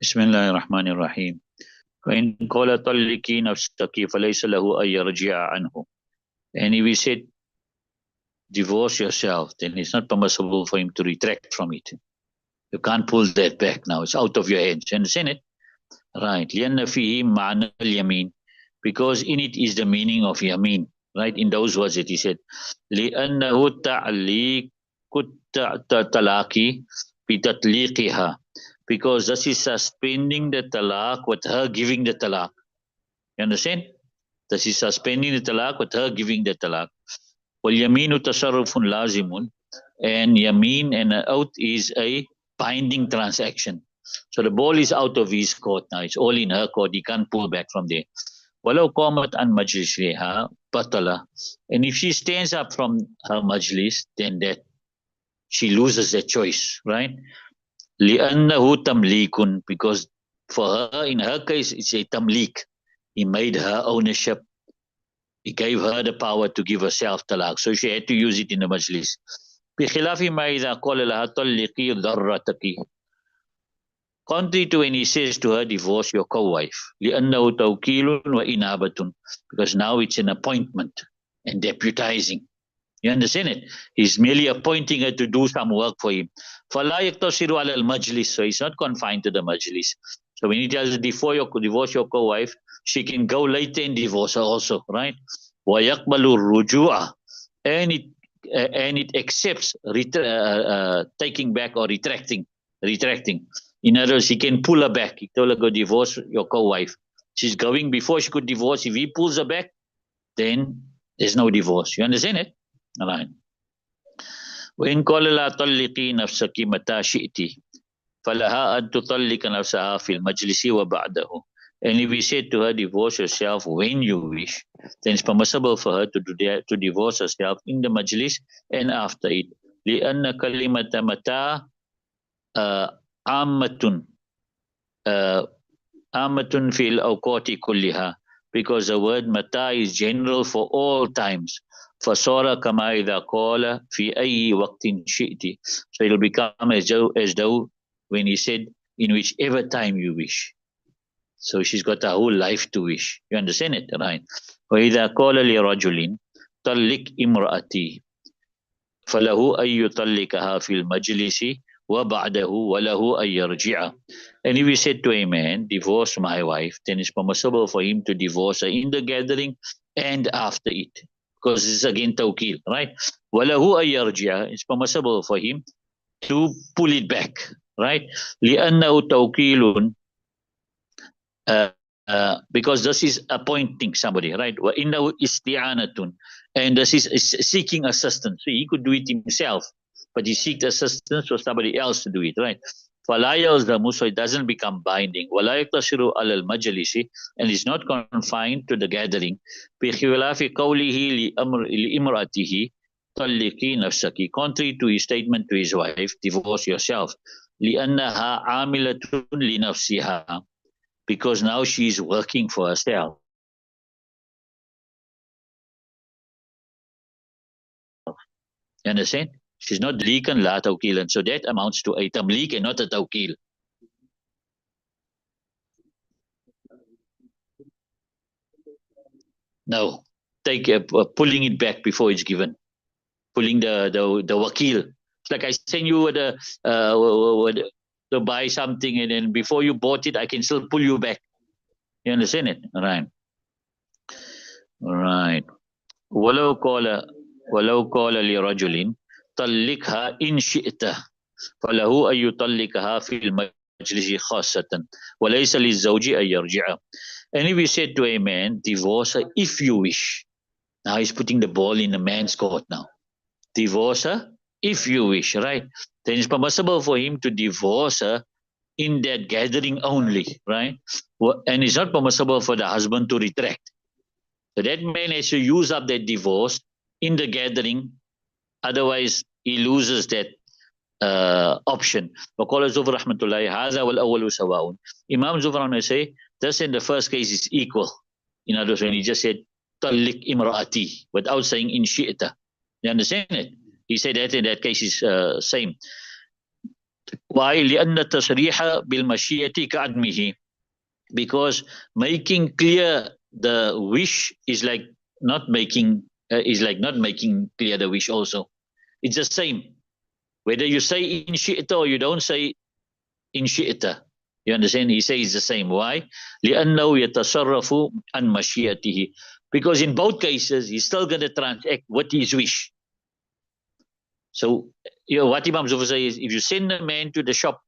Bismillahir Rahmanir Rahim. وإن قال طلقي نفسك فليس له أن يرجع عنه. And if he said divorce yourself, then it's not permissible for him to retract from it. You can't pull that back now. It's out of your hands. You understand it? Right. لأن فيه معنى اليمين. Because in it is the meaning of yamin. Right. In those words that he said. لأنه تعليق الطلاق بتطليقها. Because this is suspending the talaq with her giving the talaq. You understand? This is suspending the talaq with her giving the talaq. وَالْيَمِينُ تَصَرُّفٌ لَازِمٌ. And yameen and an oath is a binding transaction. So the ball is out of his court now. It's all in her court. He can't pull back from there. وَلَوْ قَامَتْ عَنْ مَجْلِسِهَا بَطَلَ. And if she stands up from her majlis, then that she loses that choice, right? لِأَنَّهُ تَمْلِيكٌ. Because for her, in her case, it's a tamlik. He made her ownership. He gave her the power to give herself talaq. So she had to use it in the majlis. بِخِلَافِ مَا إِذَا قَالَ لَهَا طَلِّقِي ضَرَّتَكِ. Contrary to when he says to her, divorce your co-wife. لِأَنَّهُ تَوْكِيلٌ وَإِنَابَةٌ. Because now it's an appointment and deputizing. You understand it? He's merely appointing her to do some work for him. فَلَا يَقْتَصِرُ عَلَى الْمَجْلِسِ. So he's not confined to the majlis. So when he tells her, divorce your co-wife, she can go later and divorce her also, right? وَيَقْبَلُ الرُّجُوعَ. And it accepts taking back or retracting. In other words, he can pull her back. He told her, go divorce your co-wife. She's going before she could divorce. If he pulls her back, then there's no divorce. You understand it? All right. وإن قال لا طلقي نفسك متى شئتِ فلها أن تطلق نفسها في المجلس وبعده. And if we said to her, divorce yourself when you wish, then it's permissible for her to do that, to divorce herself in the majlis and after it. لأن كلمة متى عامة عامة في الأوقات كلها. Because the word mata is general for all times. فصار كما إذا قال في أي وقت شئت. So it will become as though when he said in whichever time you wish. So she's got a whole life to wish. You understand it, right? وإذا قال لرجل طلق امرأتي فله أن يطلقها في المجلس وبعده وله أن يرجع. And if we said to a man, divorce my wife, then it's permissible for him to divorce her in the gathering and after it. Because this is again tawkil, right? وله أن يرجع. It's permissible for him to pull it back, right? لأنه توكيل because this is appointing somebody, right? وَإِنَّهُ إِسْتِعَانَةٌ. And this is seeking assistance. So he could do it himself, but he seeks assistance for somebody else to do it, right? فَلَا يَلْزَمُ. So it doesn't become binding. وَلَا يَقْتَصِرُ عَلَى الْمَجْلِسِ. And it's not confined to the gathering. بِخِلَافِ قَوْلِهِ لِإِمْرَأَتِهِ طَلِّقِي نَفْسَكِ. Contrary to his statement to his wife, divorce yourself. لِأَنَّهَا عَامِلَةٌ لِنَفْسِهَا. Because now she's working for herself. You understand? She's not leakan la tawkilan. So that amounts to a tamlik and not a tawkil. No. Take pulling it back before it's given. Pulling the wakil. It's like I send you to buy something, and then before you bought it, I can still pull you back. You understand it? Right. Right. ولو قال لرجل طلقها إن شئت فله أن يطلقها في المجلس خاصة وليس للزوج أن يرجع. And if we said to a man, divorce her if you wish. Now he's putting the ball in the man's court now. Divorce her if you wish, right? Then it's permissible for him to divorce her in that gathering only, right? And it's not permissible for the husband to retract. So that man has to use up that divorce in the gathering. Otherwise, he loses that option. وقال زفر رحمة الله هذا والأول سواء. Imam Zufar say this in the first case is equal. In other words, when he just said طلق imraati without saying in shi'ta. You understand it? He said that in that case is same. Why? لأن التصريح بالمشيئة كعدمه. Because making clear the wish is like not making clear the wish also. It's the same. Whether you say in shi'ta or you don't say in shi'ta. You understand? He says the same. Why? لأنه يتصرف عن مشيئته. Because in both cases, he's still going to transact what his wish. So, what Imam Zufar says is, if you send a man to the shop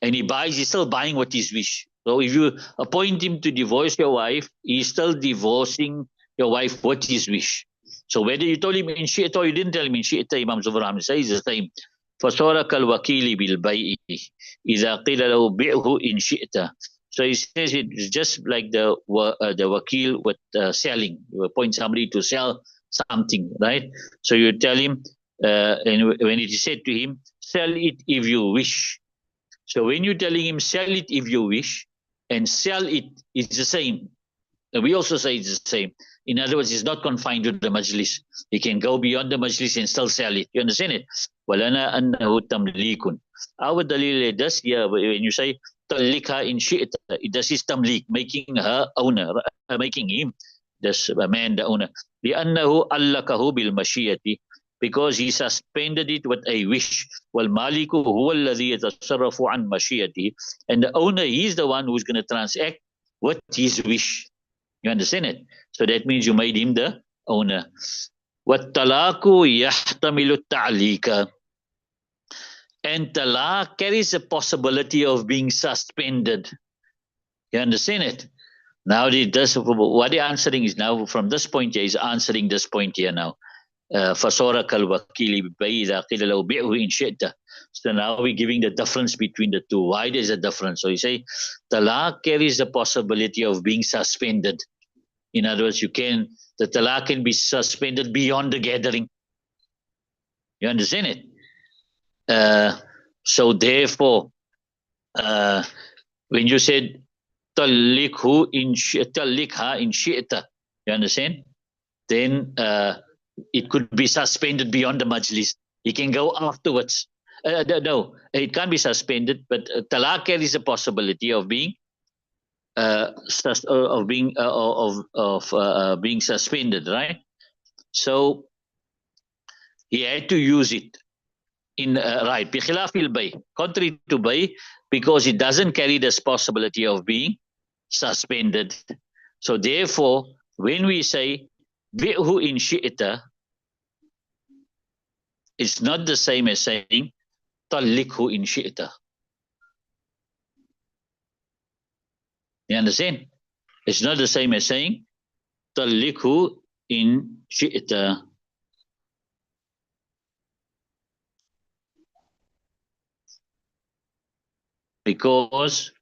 and he buys, he's still buying what his wish. So if you appoint him to divorce your wife, he's still divorcing your wife what his wish. So whether you told him in shi'ta or you didn't tell him in shi'ta, Imam Zufar says the same. فصار كالوكيل بالبيع إذا قيل له بيعه إن شئت. So he says it's just like the wakil with selling. You appoint somebody to sell something, right? So you tell him, and when it is said to him, sell it if you wish. So when you're telling him sell it if you wish, and sell it is the same. We also say it's the same. In other words, it's not confined to the majlis. He can go beyond the majlis and still sell it. You understand it? وَلَنَا أَنَّهُ تَمْلِيكٌ. Our dalil does here, when you say تَلِّكَها إِن شِئْتَ, it does is tamlik, making her owner, making him, this man the owner. لأنه ألكه بالمشيئة, because he suspended it with a wish. وَالْمَالِكُ هُوَ الَّذِي يَتَصَرَّفُ عَنْ مَشِيئَتِهِ. And the owner, he's the one who's going to transact with his wish. You understand it? So that means you made him the owner. وَالطَّلَاقُ يَحْتَمِلُ التَّعْلِيقَ. And talaq carries a possibility of being suspended. You understand it? Now what they're answering is now from this point here, is answering this point here now. فَصَارَ كَالْوَكِيلِ بِبَيْءٍ إِذَا قِيلَ لَهُ بِعْهُ إِنْ شِئْتَ. So now we're giving the difference between the two. Why there's a difference? So you say talaq carries the possibility of being suspended. In other words, the talaq can be suspended beyond the gathering. You understand it? So therefore, when you said tallikha in shi'ta, you understand? Then it could be suspended beyond the majlis. He can go afterwards. No, it can't be suspended, but talaq carries a possibility of being being suspended, right? So he had to use it in right. بخلاف bay, contrary to bay, because it doesn't carry this possibility of being suspended. So therefore, when we say bi'hu in shi'ta, it's not the same as saying tallikhu in shi'ta. You understand? It's not the same as saying tallikhu in shi'ta. Because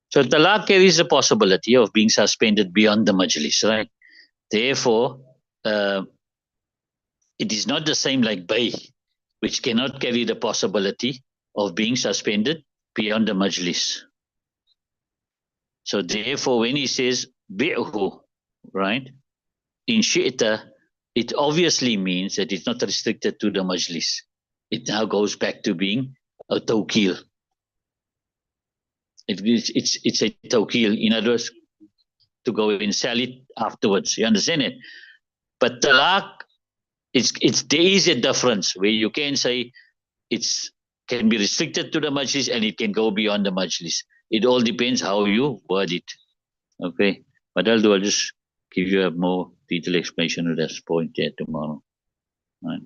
so talaq carries the possibility of being suspended beyond the majlis, right? Therefore, it is not the same like bay, which cannot carry the possibility of being suspended beyond the majlis. So therefore, when he says bi'hu, right, in shi'ta, it obviously means that it's not restricted to the majlis. It now goes back to being a tawkil. It's a tawkil, in other words, to go and sell it afterwards. You understand it? But talaq, there is a difference where you can say it's can be restricted to the majlis and it can go beyond the majlis. It all depends how you word it. Okay, but I'll just give you a more detailed explanation of this point there tomorrow. Right.